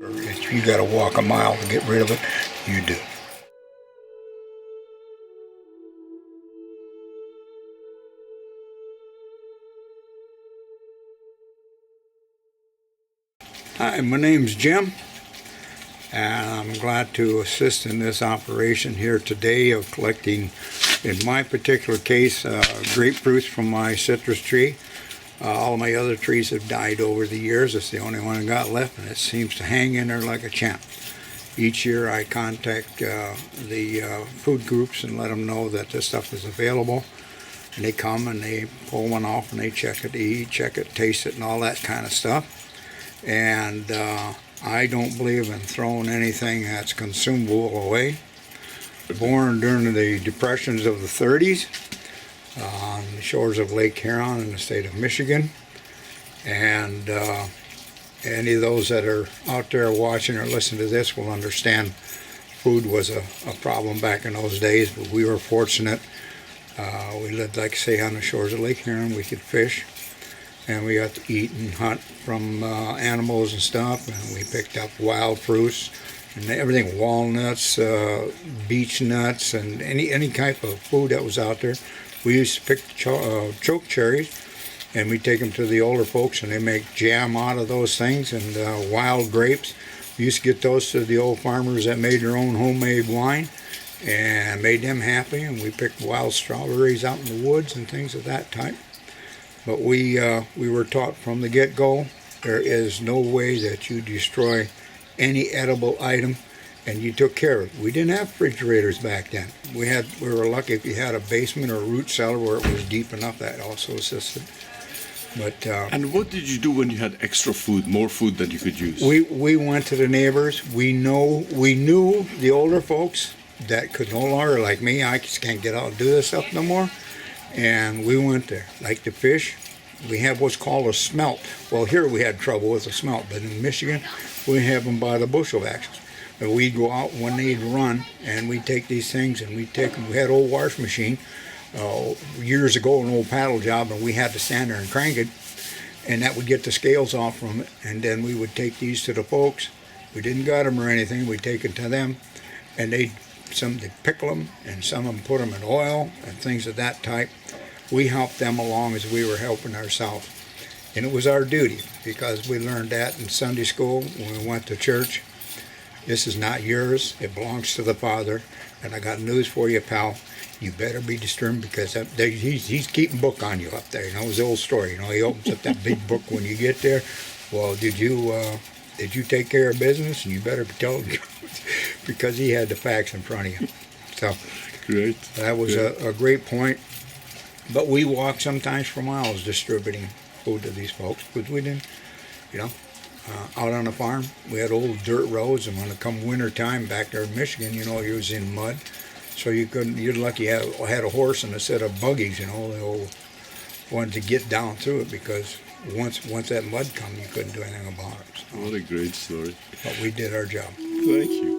If you got to walk a mile to get rid of it, you do. Hi, my name's Jim, and I'm glad to assist in this operation here today of collecting, in my particular case, grapefruits from my citrus tree. All my other trees have died over the years. It's the only one I got left, and it seems to hang in there like a champ. Each year I contact the food groups and let them know that this stuff is available. And they come and they pull one off and they check it, eat, check it, taste it, and all that kind of stuff. And I don't believe in throwing anything that's consumable away. Born during the depressions of the 30s on the shores of Lake Huron in the state of Michigan. And any of those that are out there watching or listening to this will understand food was a problem back in those days, but we were fortunate. We lived, like I say, on the shores of Lake Huron. We could fish, and we got to eat and hunt from animals and stuff, and we picked up wild fruits and everything, walnuts, beech nuts, and any type of food that was out there. We used to pick choke cherries, and we take them to the older folks, and they make jam out of those things, and wild grapes. We used to get those to the old farmers that made their own homemade wine, and made them happy, and we picked wild strawberries out in the woods and things of that type. But we were taught from the get-go, there is no way that you destroy any edible item, and you took care of it. We didn't have refrigerators back then. We were lucky if you had a basement or a root cellar where it was deep enough. That also assisted. But and what did you do when you had extra food, more food that you could use? We went to the neighbors. We knew the older folks that could no longer, like me, I just can't get out and do this stuff no more. And we went there. Like the fish, we have what's called a smelt. Well, here we had trouble with the smelt, but in Michigan, we have them by the bushel axes. And we'd go out when they'd run, and we'd take these things, and we'd take them. We had an old wash machine years ago, an old paddle job, and we had to stand there and crank it, and that would get the scales off from it. And then we would take these to the folks. We didn't gut them or anything. We'd take it to them, and they'd pickle them, and some of them put them in oil and things of that type. We helped them along as we were helping ourselves. And it was our duty, because we learned that in Sunday school when we went to church. This is not yours. It belongs to the Father. And I got news for you, pal. You better be disturbed, because he's keeping book on you up there. You know, his old story. You know, he opens up that big book when you get there. Well, did you take care of business? And you better be told, because he had the facts in front of you. So Great. That was a great point. But we walked sometimes for miles distributing food to these folks, because we didn't, out on the farm, we had old dirt roads, and when it come winter time back there in Michigan, you was in mud, so you're lucky you had a horse and a set of buggies, the old ones to get down through it, because once that mud come, you couldn't do anything about it. So, what a great story. but we did our job. Thank you.